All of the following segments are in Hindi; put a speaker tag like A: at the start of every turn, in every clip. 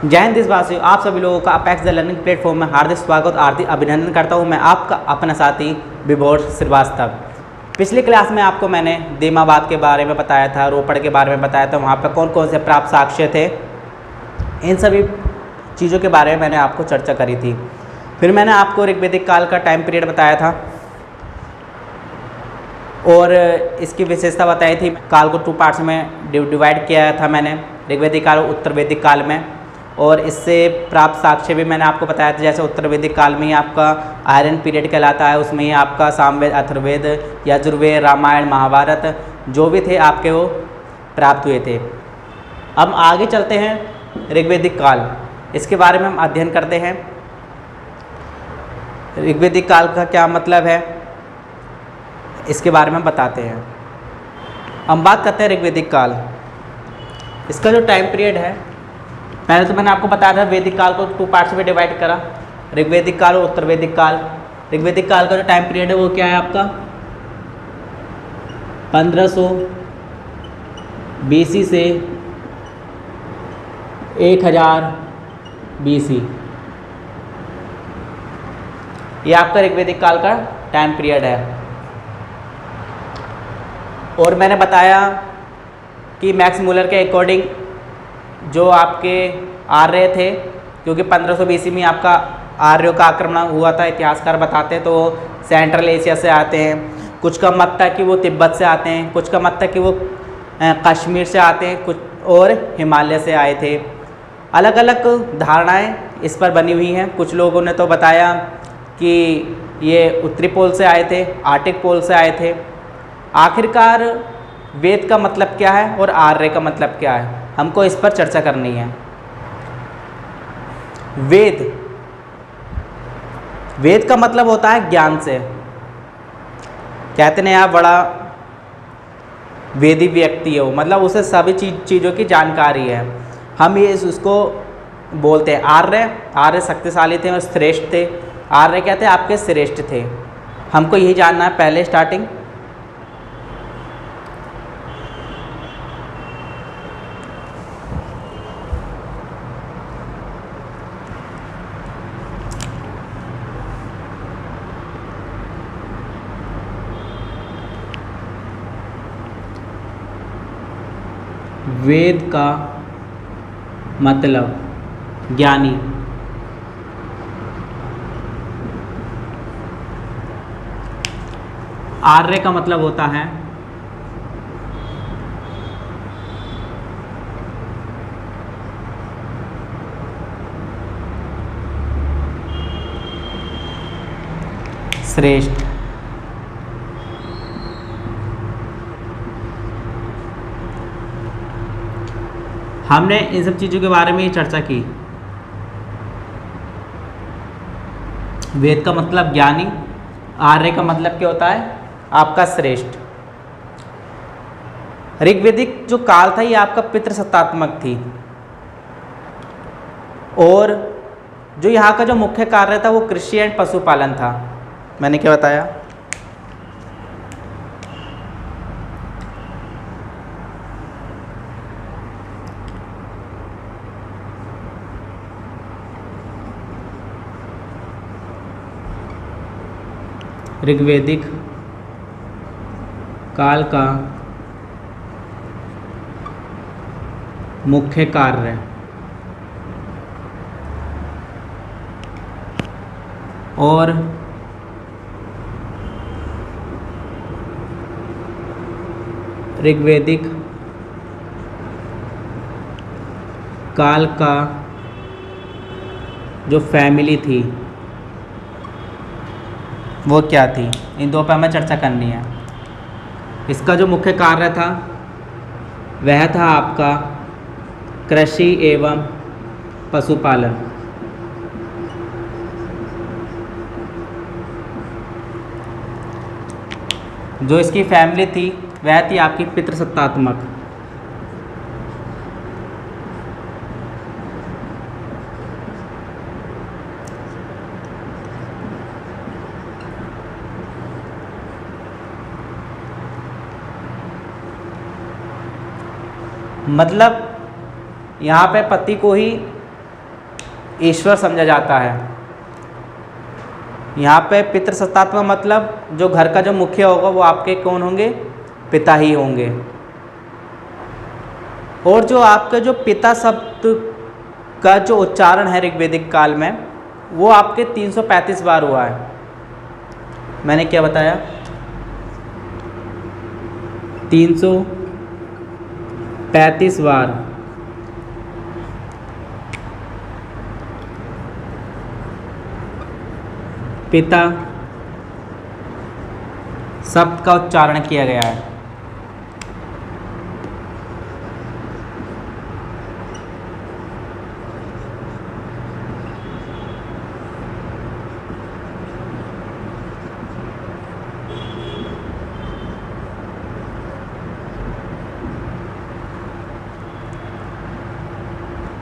A: जय हिंद देशवासियों, आप सभी लोगों का अपेक्स द लर्निंग प्लेटफॉर्म में हार्दिक स्वागत हार्दिक अभिनंदन करता हूं। मैं आपका अपना साथी विभोर श्रीवास्तव। पिछली क्लास में आपको मैंने दीमाबाद के बारे में बताया था, रोपड़ के बारे में बताया था, वहाँ पर कौन कौन से प्राप्त साक्ष्य थे, इन सभी चीज़ों के बारे में मैंने आपको चर्चा करी थी। फिर मैंने आपको ऋग्वेदिक काल का टाइम पीरियड बताया था और इसकी विशेषता बताई थी। काल को 2 पार्ट्स में डिवाइड किया था मैंने, ऋग्वेदिक काल और उत्तर वैदिक काल में। और इससे प्राप्त साक्ष्य भी मैंने आपको बताया था। जैसे उत्तर वैदिक काल में ही आपका आयरन पीरियड कहलाता है, उसमें ही आपका सामवेद, अथर्ववेद, यजुर्वेद, रामायण, महाभारत जो भी थे आपके वो प्राप्त हुए थे। अब आगे चलते हैं ऋग्वेदिक काल, इसके बारे में हम अध्ययन करते हैं। ऋग्वेदिक काल का क्या मतलब है, इसके बारे में बताते हैं। हम बात करते हैं ऋग्वेदिक काल। इसका जो टाइम पीरियड है, पहले तो मैंने आपको बताया था वैदिक काल को 2 पार्ट्स में डिवाइड करा, ऋग्वेदिक काल और उत्तर वैदिक काल। ऋग्वेदिक काल का जो टाइम पीरियड है वो क्या है आपका 1500 BC से 1000 BC। ये आपका ऋग्वेदिक काल का टाइम पीरियड है। और मैंने बताया कि मैक्स मूलर के अकॉर्डिंग जो आपके आर्य थे, क्योंकि 1500 BC में आपका आर्यों का आक्रमण हुआ था, इतिहासकार बताते हैं, तो वो सेंट्रल एशिया से आते हैं। कुछ का मत था कि वो तिब्बत से आते हैं, कुछ का मत था कि वो कश्मीर से आते हैं, कुछ और हिमालय से आए थे। अलग अलग धारणाएं इस पर बनी हुई हैं। कुछ लोगों ने तो बताया कि ये उत्तरी पोल से आए थे, आर्टिक पोल से आए थे। आखिरकार वेद का मतलब क्या है और आर्य का मतलब क्या है, हमको इस पर चर्चा करनी है। वेद का मतलब होता है ज्ञान से। कहते हैं आप बड़ा वेदी व्यक्ति हो, मतलब उसे सभी चीज़ों की जानकारी है। हम ये उसको बोलते हैं आर्य शक्तिशाली थे और श्रेष्ठ थे। आर्य कहते हैं आपके श्रेष्ठ थे। हमको यही जानना है पहले स्टार्टिंग। वेद का मतलब ज्ञानी। आर्य का मतलब होता है श्रेष्ठ। हमने इन सब चीज़ों के बारे में चर्चा की। वेद का मतलब ज्ञानी, आर्य का मतलब क्या होता है आपका श्रेष्ठ। ऋग्वेदिक जो काल था ये आपका पितृसत्तात्मक थी। और जो यहाँ का जो मुख्य कार्य था वो कृषि एंड पशुपालन था। मैंने क्या बताया, ऋग्वेदिक काल का मुख्य कार्य और ऋग्वेदिक काल का जो फैमिली थी वो क्या थी, इन दो पर हमें चर्चा करनी है। इसका जो मुख्य कार्य था वह था आपका कृषि एवं पशुपालन। जो इसकी फैमिली थी वह थी आपकी पितृसत्तात्मक। मतलब यहाँ पे पति को ही ईश्वर समझा जाता है। यहाँ पे पितृसत्तात्मक मतलब जो घर का जो मुखिया होगा वो आपके कौन होंगे? पिता ही होंगे। और जो आपका जो पिता शब्द का जो उच्चारण है ऋग्वेदिक काल में वो आपके 335 बार हुआ है। मैंने क्या बताया? 335 बार। पिता शब्द का उच्चारण किया गया है।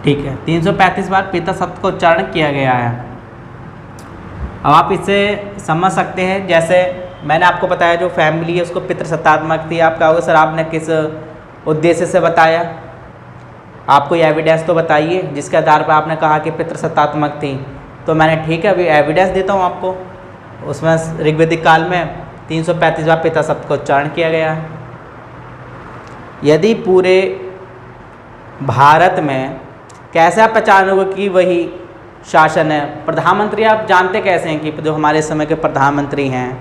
A: ठीक है, 335 बार पिता शब्द का उच्चारण किया गया है। अब आप इससे समझ सकते हैं, जैसे मैंने आपको बताया जो फैमिली है उसको पितृसत्तात्मक थी। आप कहोगे सर आपने किस उद्देश्य से बताया? आपको ये एविडेंस तो बताइए जिसके आधार पर आपने कहा कि पितृसत्तात्मक थी। तो मैंने ठीक है अभी एविडेंस देता हूँ आपको। उसमें ऋग्वेदिक काल में 335 बार पिता शब्द का उच्चारण किया गया है। यदि पूरे भारत में कैसे आप पहचानोगे कि वही शासन है? प्रधानमंत्री आप जानते कैसे हैं कि जो हमारे समय के प्रधानमंत्री हैं,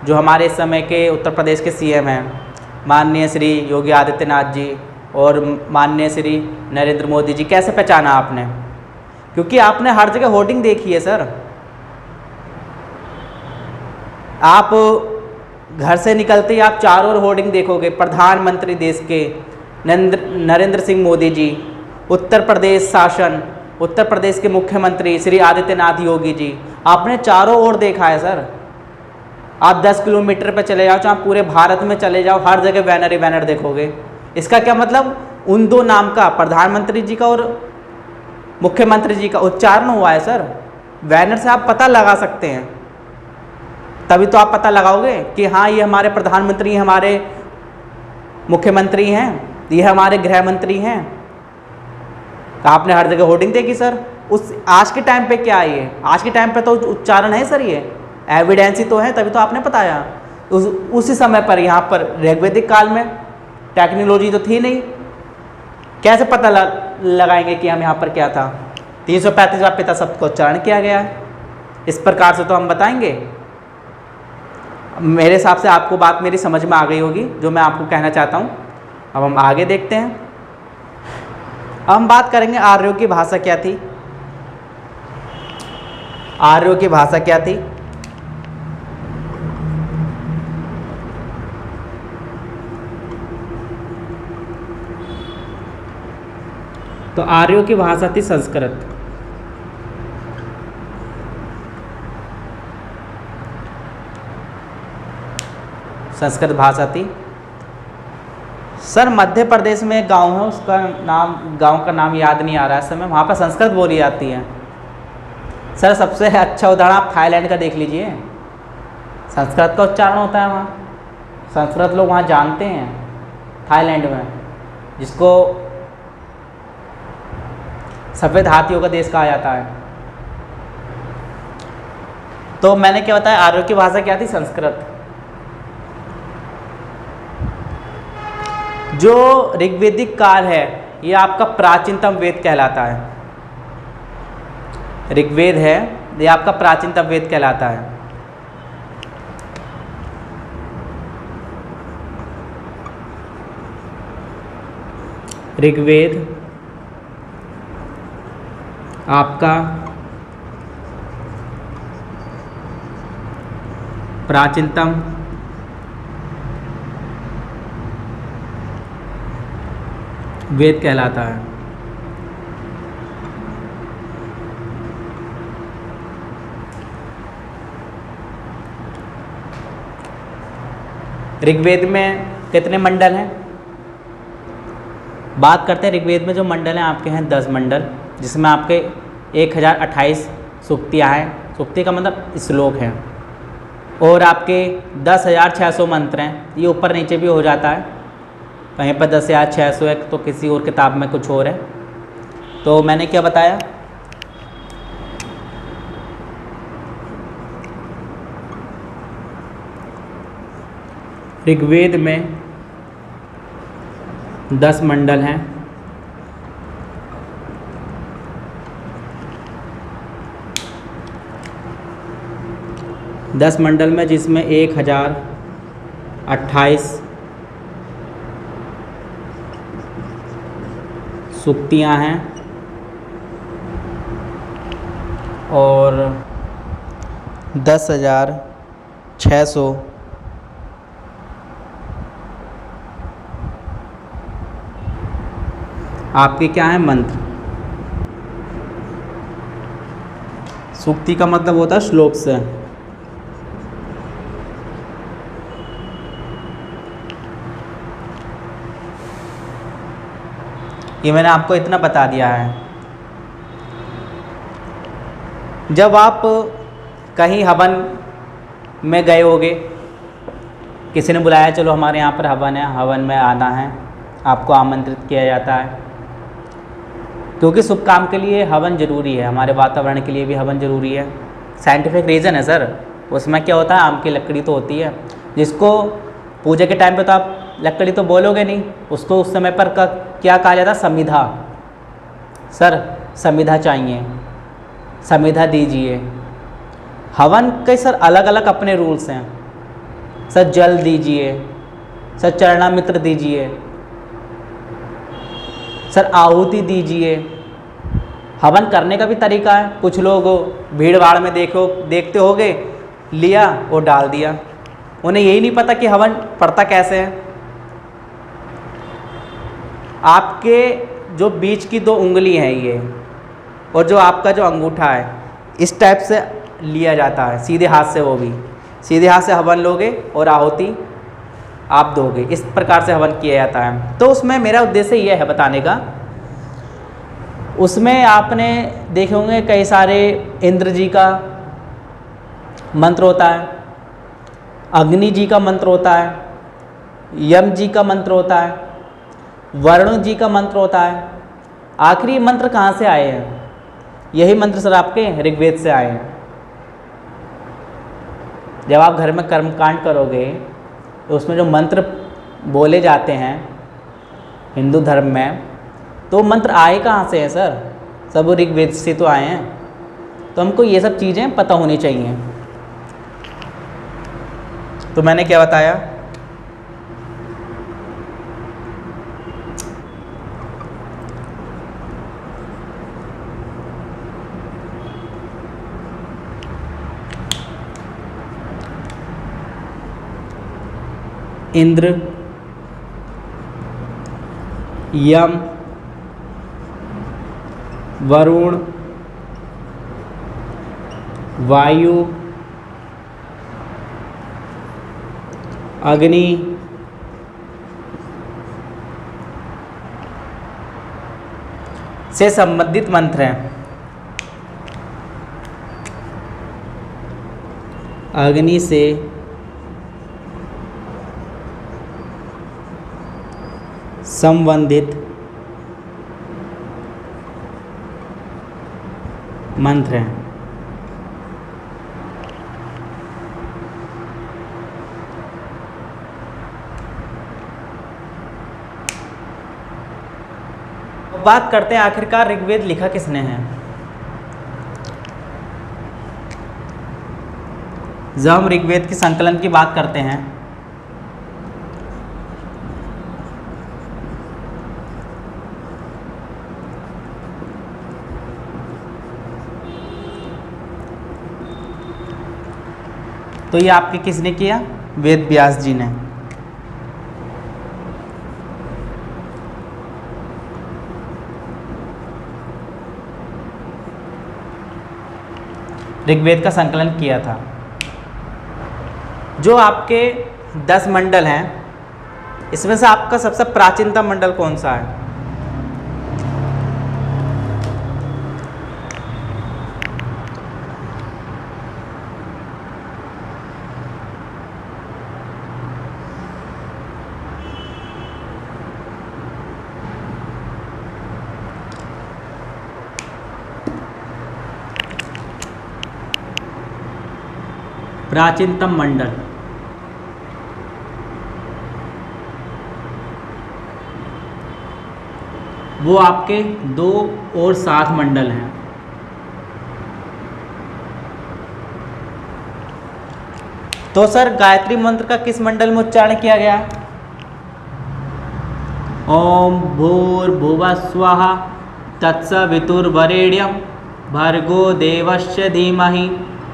A: जो हमारे समय के उत्तर प्रदेश के सीएम हैं, माननीय श्री योगी आदित्यनाथ जी और माननीय श्री नरेंद्र मोदी जी, कैसे पहचाना आपने? क्योंकि आपने हर जगह होर्डिंग देखी है सर। आप घर से निकलते ही आप चारों ओर होर्डिंग देखोगे। प्रधानमंत्री देश के नरेंद्र सिंह मोदी जी, उत्तर प्रदेश शासन, उत्तर प्रदेश के मुख्यमंत्री श्री आदित्यनाथ योगी जी, आपने चारों ओर देखा है सर। आप 10 किलोमीटर पर चले जाओ, चाहे पूरे भारत में चले जाओ, हर जगह बैनर ही बैनर देखोगे। इसका क्या मतलब? उन दो नाम का, प्रधानमंत्री जी का और मुख्यमंत्री जी का उच्चारण हुआ है सर। बैनर से आप पता लगा सकते हैं, तभी तो आप पता लगाओगे कि हाँ ये हमारे प्रधानमंत्री, हमारे मुख्यमंत्री हैं, ये हमारे गृह मंत्री हैं। आपने हर जगह होर्डिंग देखी सर। उस आज के टाइम पे क्या है ये? आज के टाइम पे तो उच्चारण है सर, ये एविडेंस ही तो है, तभी तो आपने बताया। उसी समय पर यहाँ पर ऋग्वेदिक काल में टेक्नोलॉजी तो थी नहीं, कैसे पता लगाएंगे कि हम यहाँ पर क्या था? 335 बार पिता शब्द का उच्चारण किया गया है। इस प्रकार से तो हम बताएंगे। मेरे हिसाब से आपको बात मेरी समझ में आ गई होगी जो मैं आपको कहना चाहता हूँ। अब हम आगे देखते हैं। अब हम बात करेंगे आर्यों की भाषा क्या थी। आर्यों की भाषा क्या थी? तो आर्यों की भाषा थी संस्कृत। संस्कृत भाषा थी सर। मध्य प्रदेश में एक गांव है, उसका नाम, गांव का नाम याद नहीं आ रहा है इस समय, वहाँ पर संस्कृत बोली जाती है सर। सबसे अच्छा उदाहरण आप थाईलैंड का देख लीजिए, संस्कृत का उच्चारण होता है वहाँ। संस्कृत लोग वहाँ जानते हैं थाईलैंड में, जिसको सफ़ेद हाथियों का देश कहा जाता है। तो मैंने क्या बताया, आर्यों की भाषा क्या थी? संस्कृत। जो ऋग्वेदिक काल है ये आपका प्राचीनतम वेद कहलाता है। ऋग्वेद है ये आपका प्राचीनतम वेद कहलाता है। ऋग्वेद आपका प्राचीनतम वेद कहलाता है। ऋग्वेद में कितने मंडल हैं? बात करते हैं ऋग्वेद में जो मंडल हैं आपके हैं 10 मंडल, जिसमें आपके 1028 सूक्तियाँ हैं। सूक्ति का मतलब श्लोक हैं। और आपके 10,600 मंत्र हैं। ये ऊपर नीचे भी हो जाता है, कहीं पर 10,601 तो किसी और किताब में कुछ और है। तो मैंने क्या बताया, ऋग्वेद में 10 मंडल हैं। दस मंडल में जिसमें 1028 सूक्तियाँ हैं और 10,600 आपके क्या हैं मंत्र। सूक्ति का मतलब होता है श्लोक से। ये मैंने आपको इतना बता दिया है। जब आप कहीं हवन में गए होगे, किसी ने बुलाया चलो हमारे यहाँ पर हवन है, हवन में आना है, आपको आमंत्रित किया जाता है, क्योंकि शुभ काम के लिए हवन ज़रूरी है, हमारे वातावरण के लिए भी हवन ज़रूरी है। साइंटिफिक रीज़न है सर। उसमें क्या होता है, आम की लकड़ी तो होती है, जिसको पूजा के टाइम पे तो आप लकड़ी तो बोलोगे नहीं, उसको उस समय पर क्या कहा जाता है, समिधा। सर समिधा चाहिए, समिधा दीजिए। हवन के सर अलग अलग अपने रूल्स हैं। सर जल दीजिए, सर चरणामृत दीजिए, सर आहुति दीजिए। हवन करने का भी तरीका है। कुछ लोग भीड़ भाड़ में देखते होगे, लिया और डाल दिया, उन्हें यही नहीं पता कि हवन पड़ता कैसे है। आपके जो बीच की 2 उंगली हैं ये, और जो आपका जो अंगूठा है, इस टाइप से लिया जाता है, सीधे हाथ से। वो भी सीधे हाथ से हवन लोगे और आहुति आप दोगे। इस प्रकार से हवन किया जाता है। तो उसमें मेरा उद्देश्य यह है बताने का, उसमें आपने देखे होंगे कई सारे इंद्र जी का मंत्र होता है, अग्नि जी का मंत्र होता है, यम जी का मंत्र होता है, वरुण जी का मंत्र होता है। आखिरी मंत्र कहाँ से आए हैं? यही मंत्र सर आपके ऋग्वेद से आए हैं। जब आप घर में कर्मकांड करोगे तो उसमें जो मंत्र बोले जाते हैं हिंदू धर्म में, तो मंत्र आए कहाँ से हैं सर? सब ऋग्वेद से तो आए हैं। तो हमको ये सब चीज़ें पता होनी चाहिए। तो मैंने क्या बताया, इंद्र, यम, वरुण, वायु, अग्नि, से संबंधित मंत्र हैं। अग्नि से संबंधित मंत्र हैं। बात करते हैं आखिरकार ऋग्वेद लिखा किसने है। जब हम ऋग्वेद के संकलन की बात करते हैं तो ये आपके किसने किया? वेद व्यास जी ने। ऋग्वेद का संकलन किया था। जो आपके 10 मंडल हैं, इसमें से आपका सबसे प्राचीनतम मंडल कौन सा है? प्राचीनतम मंडल वो आपके 2 और 7 मंडल हैं। तो सर गायत्री मंत्र का किस मंडल में उच्चारण किया गया? ओम भूर्भुवः स्वः तत्सवितुर्वरेण्यं भर्गो देवस्य धीमहि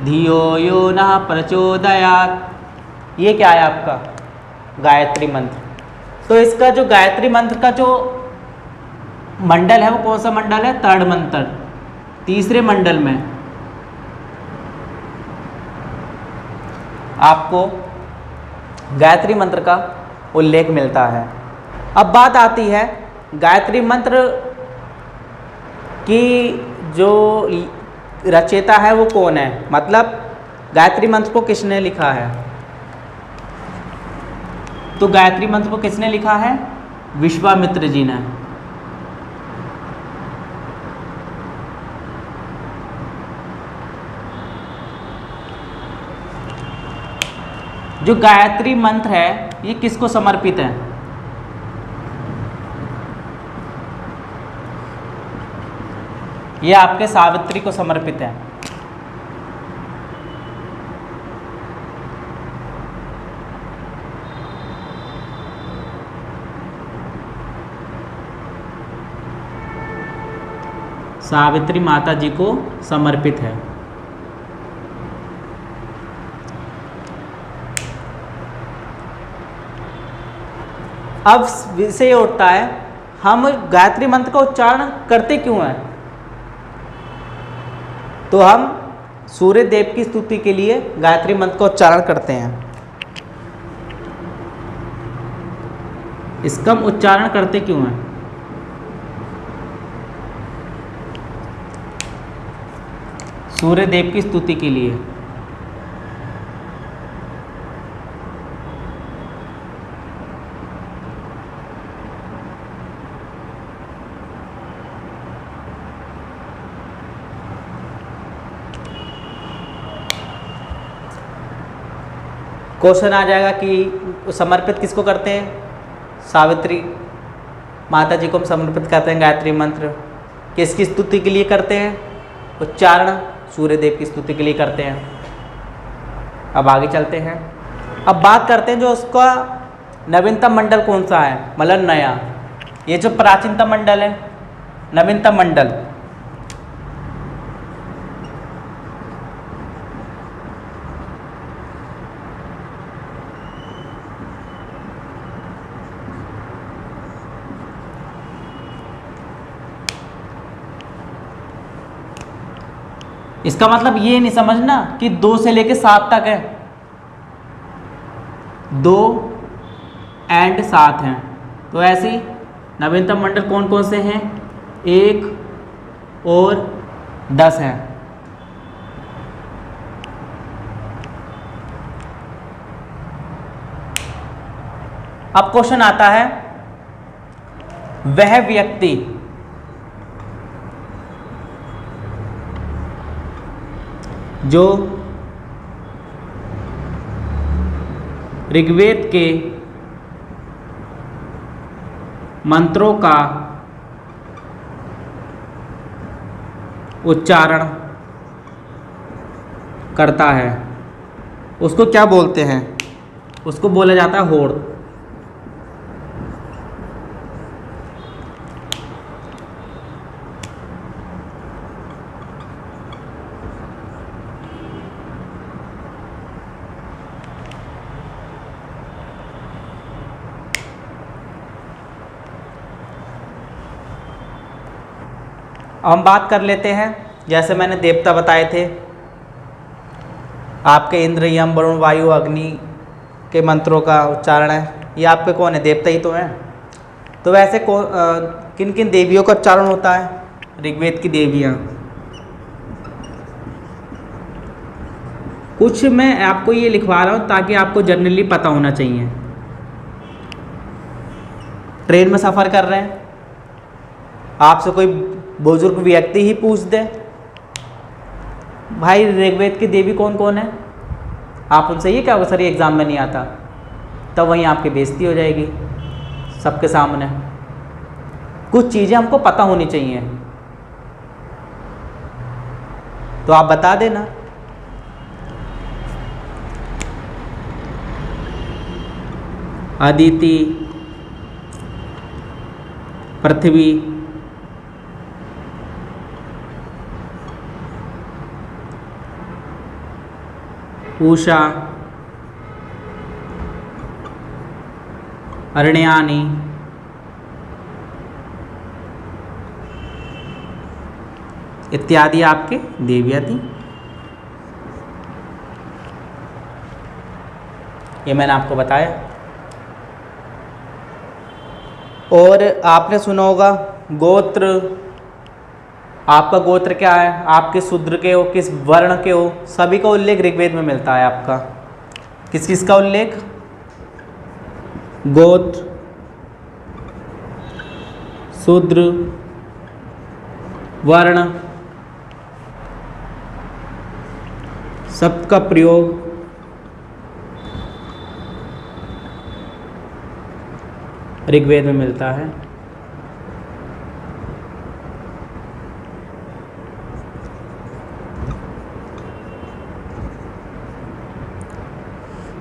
A: धियो यो नः प्रचोदयात्। ये क्या है आपका गायत्री मंत्र। तो इसका जो गायत्री मंत्र का जो मंडल है वो कौन सा मंडल है? 3rd मंत्र, तीसरे मंडल में आपको गायत्री मंत्र का उल्लेख मिलता है। अब बात आती है गायत्री मंत्र की जो रचयिता है वो कौन है, मतलब गायत्री मंत्र को किसने लिखा है? तो गायत्री मंत्र को किसने लिखा है? विश्वामित्र जी ने। जो गायत्री मंत्र है ये किसको समर्पित है? ये आपके सावित्री को समर्पित है। सावित्री माता जी को समर्पित है। अब विषय उठता है हम गायत्री मंत्र का उच्चारण करते क्यों हैं? तो हम सूर्य देव की स्तुति के लिए गायत्री मंत्र का उच्चारण करते हैं। इसका हम उच्चारण करते क्यों हैं? सूर्य देव की स्तुति के लिए। क्वेश्चन आ जाएगा कि समर्पित किसको करते हैं? सावित्री माता जी को हम समर्पित करते हैं गायत्री मंत्र। किसकी स्तुति के लिए करते हैं? उच्चारण सूर्य देव की स्तुति के लिए करते हैं। अब आगे चलते हैं। अब बात करते हैं जो उसका नवीनतम मंडल कौन सा है, मतलब नया। ये जो प्राचीनतम मंडल है, नवीनतम मंडल, इसका मतलब ये नहीं समझना कि 2 से लेके 7 तक है। 2 एंड 7 हैं। तो ऐसे ही नवीनतम मंडल कौन कौन से हैं? 1 और 10 हैं। अब क्वेश्चन आता है वह व्यक्ति जो ऋग्वेद के मंत्रों का उच्चारण करता है उसको क्या बोलते हैं? उसको बोला जाता है होड़। हम बात कर लेते हैं, जैसे मैंने देवता बताए थे आपके इंद्र, यम, वरुण, वायु, अग्नि के मंत्रों का उच्चारण है। ये आपके कौन है? देवता ही तो हैं। तो वैसे किन किन देवियों का उच्चारण होता है? ऋग्वेद की देवियाँ। कुछ मैं आपको ये लिखवा रहा हूँ ताकि आपको जनरली पता होना चाहिए। ट्रेन में सफ़र कर रहे हैं, आपसे कोई बुजुर्ग व्यक्ति ही पूछ दे भाई ऋग्वेद की देवी कौन कौन है, आप उनसे ये क्या होगा सर ये एग्ज़ाम में नहीं आता, तब वहीं आपकी बेइज्जती हो जाएगी सबके सामने। कुछ चीज़ें हमको पता होनी चाहिए, तो आप बता देना। अदिति, पृथ्वी, उषा, अरण्यानी, इत्यादि आपके देवियाँ थी। ये मैंने आपको बताया। और आपने सुना होगा गोत्र, आपका गोत्र क्या है, आप किस शूद्र के हो, किस वर्ण के हो, सभी का उल्लेख ऋग्वेद में मिलता है। आपका किस किस का उल्लेख, गोत्र, शूद्र, वर्ण, सबका प्रयोग ऋग्वेद में मिलता है।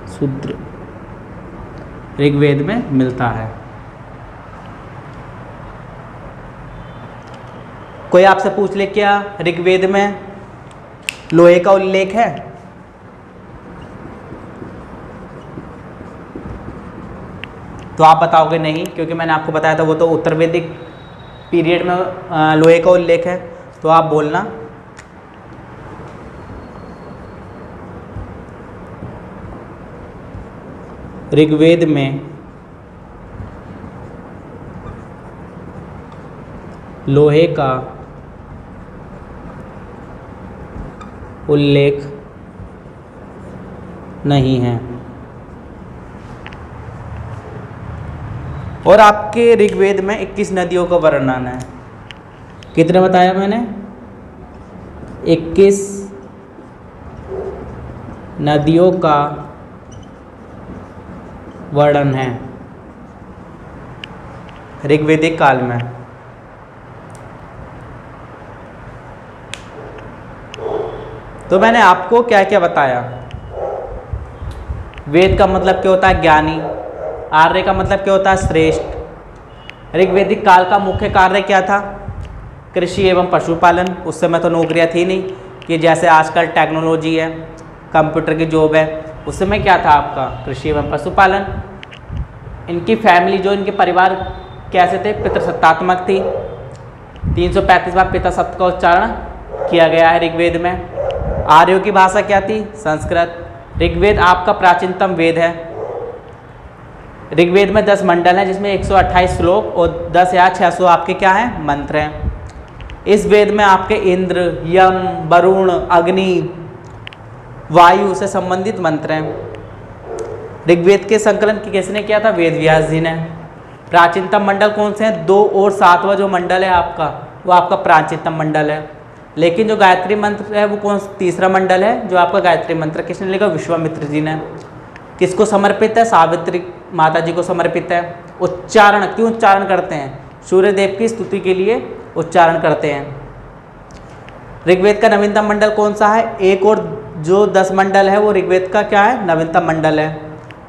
A: शूद्र ऋग्वेद में मिलता है। कोई आपसे पूछ ले क्या ऋग्वेद में लोहे का उल्लेख है? तो आप बताओगे नहीं, क्योंकि मैंने आपको बताया था वो तो उत्तर वैदिक पीरियड में लोहे का उल्लेख है। तो आप बोलना ऋग्वेद में लोहे का उल्लेख नहीं है। और आपके ऋग्वेद में 21 नदियों का वर्णन है। कितने बताया मैंने? 21 नदियों का वर्णन है ऋग्वेदिक काल में। तो मैंने आपको क्या क्या बताया। वेद का मतलब क्या होता है? ज्ञानी। आर्य का मतलब क्या होता है? श्रेष्ठ। ऋग्वेदिक काल का मुख्य कार्य क्या था? कृषि एवं पशुपालन। उस समय तो नौकरियां थी नहीं कि जैसे आजकल टेक्नोलॉजी है, कंप्यूटर की जॉब है। उस समय क्या था आपका? कृषि एवं पशुपालन। इनकी फैमिली जो इनके परिवार कैसे थे? पितृसत्तात्मक थी। 335 बार पिता सत्ता का उच्चारण किया गया है ऋग्वेद में। आर्यों की भाषा क्या थी? संस्कृत। ऋग्वेद आपका प्राचीनतम वेद है। ऋग्वेद में 10 मंडल हैं, जिसमें 128 श्लोक और 10 या 600 आपके क्या हैं? मंत्र हैं। इस वेद में आपके इंद्र, यम, वरुण, अग्नि, वायु से संबंधित मंत्र हैं। ऋग्वेद के संकलन किसने किया था? वेद व्यास जी ने। प्राचीनतम मंडल कौन से हैं? 2 और 7वां जो मंडल है आपका, वो आपका प्राचीनतम मंडल है। लेकिन जो गायत्री मंत्र है वो कौन? तीसरा मंडल है जो आपका गायत्री मंत्र। किसने लिखा? विश्वामित्र जी ने। किसको समर्पित है? सावित्री माता जी को समर्पित है। उच्चारण क्यों उच्चारण करते हैं? सूर्य देव की स्तुति के लिए उच्चारण करते हैं। ऋग्वेद का नवीनतम मंडल कौन सा है? एक और जो 10 मंडल है वो ऋग्वेद का क्या है? नवीनतम मंडल है।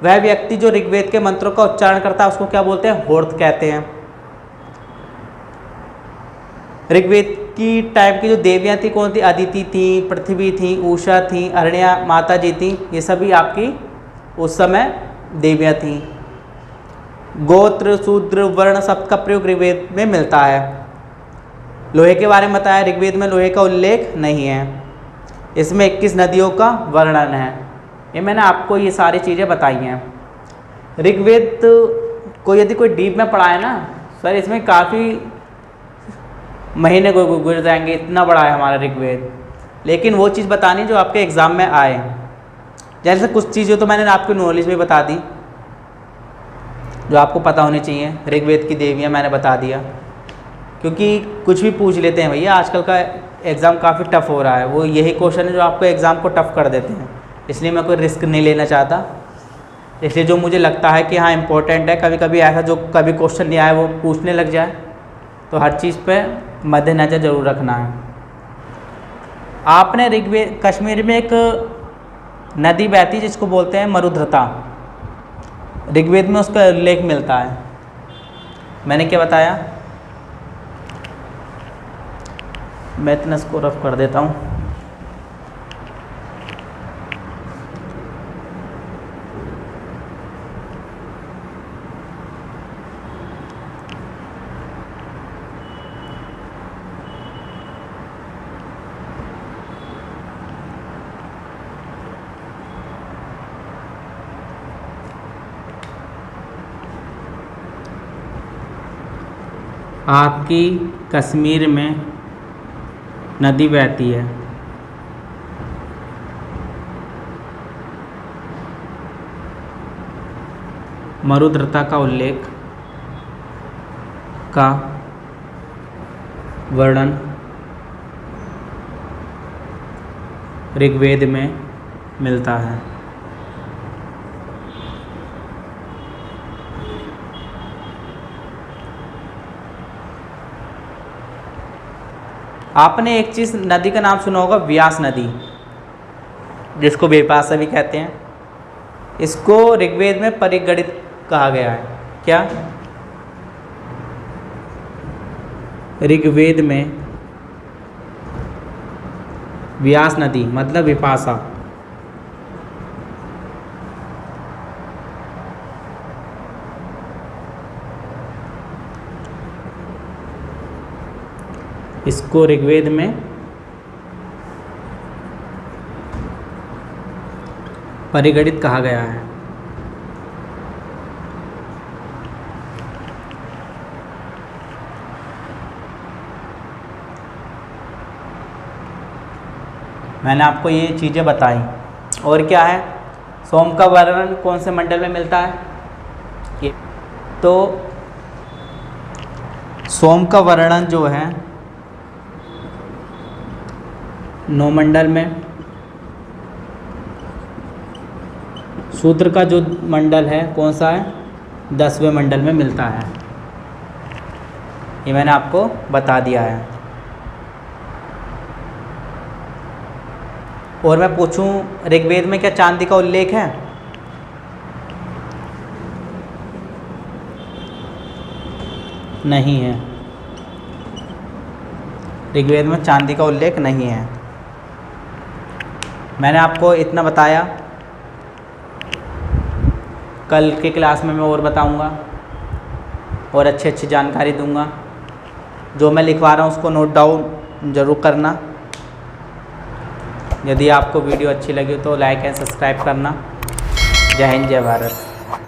A: वह व्यक्ति जो ऋग्वेद के मंत्रों का उच्चारण करता है उसको क्या बोलते हैं? होर्त कहते हैं। ऋग्वेद की टाइम की जो देवियां थी कौन थी? अदिति थी, पृथ्वी थी, उषा थी, अरण्या माता जी थी। ये सभी आपकी उस समय देवियां थी। गोत्र, शूद्र, वर्ण शब्द का प्रयोग ऋग्वेद में मिलता है। लोहे के बारे में बताया, ऋग्वेद में लोहे का उल्लेख नहीं है। इसमें 21 नदियों का वर्णन है। ये मैंने आपको ये सारी चीज़ें बताई हैं। ऋग्वेद को यदि कोई डीप में पढ़ाए ना सर, इसमें काफ़ी महीने को गुजर जाएंगे, इतना बड़ा है हमारा ऋग्वेद। लेकिन वो चीज़ बतानी जो आपके एग्ज़ाम में आए। जैसे कुछ चीज़ें तो मैंने आपको नॉलेज में बता दी जो आपको पता होनी चाहिए। ऋग्वेद की देवियाँ मैंने बता दिया, क्योंकि कुछ भी पूछ लेते हैं भैया। आजकल का एग्ज़ाम काफ़ी टफ हो रहा है। वो यही क्वेश्चन है जो आपको एग्ज़ाम को टफ कर देते हैं। इसलिए मैं कोई रिस्क नहीं लेना चाहता। इसलिए जो मुझे लगता है कि हाँ इम्पोर्टेंट है, कभी कभी ऐसा जो कभी क्वेश्चन नहीं आया वो पूछने लग जाए, तो हर चीज़ पे मद्देनज़र ज़रूर रखना है। आपने ऋग्वेद, कश्मीर में एक नदी बहती जिसको बोलते हैं मरुधृता, ऋग्वेद में उसका उल्लेख मिलता है। मैंने क्या बताया, मैं इतना इसको रफ कर देता हूँ। आपकी कश्मीर में नदी बहती है, मरुधृता का उल्लेख का वर्णन ऋग्वेद में मिलता है। आपने एक चीज़ नदी का नाम सुना होगा, व्यास नदी, जिसको विपाशा भी कहते हैं। इसको ऋग्वेद में परिगणित कहा गया है। क्या? ऋग्वेद में व्यास नदी मतलब विपाशा, इसको ऋग्वेद में परिगणित कहा गया है। मैंने आपको ये चीज़ें बताई। और क्या है, सोम का वर्णन कौन से मंडल में मिलता है? ये तो सोम का वर्णन जो है नौमंडल में, शूद्र का जो मंडल है कौन सा है, 10वें मंडल में मिलता है। ये मैंने आपको बता दिया है। और मैं पूछूं, ऋग्वेद में क्या चांदी का उल्लेख है? नहीं है, ऋग्वेद में चांदी का उल्लेख नहीं है। मैंने आपको इतना बताया, कल की क्लास में मैं और बताऊंगा और अच्छी अच्छी जानकारी दूंगा। जो मैं लिखवा रहा हूँ उसको नोट डाउन ज़रूर करना। यदि आपको वीडियो अच्छी लगी तो लाइक एंड सब्सक्राइब करना। जय हिंद, जय भारत।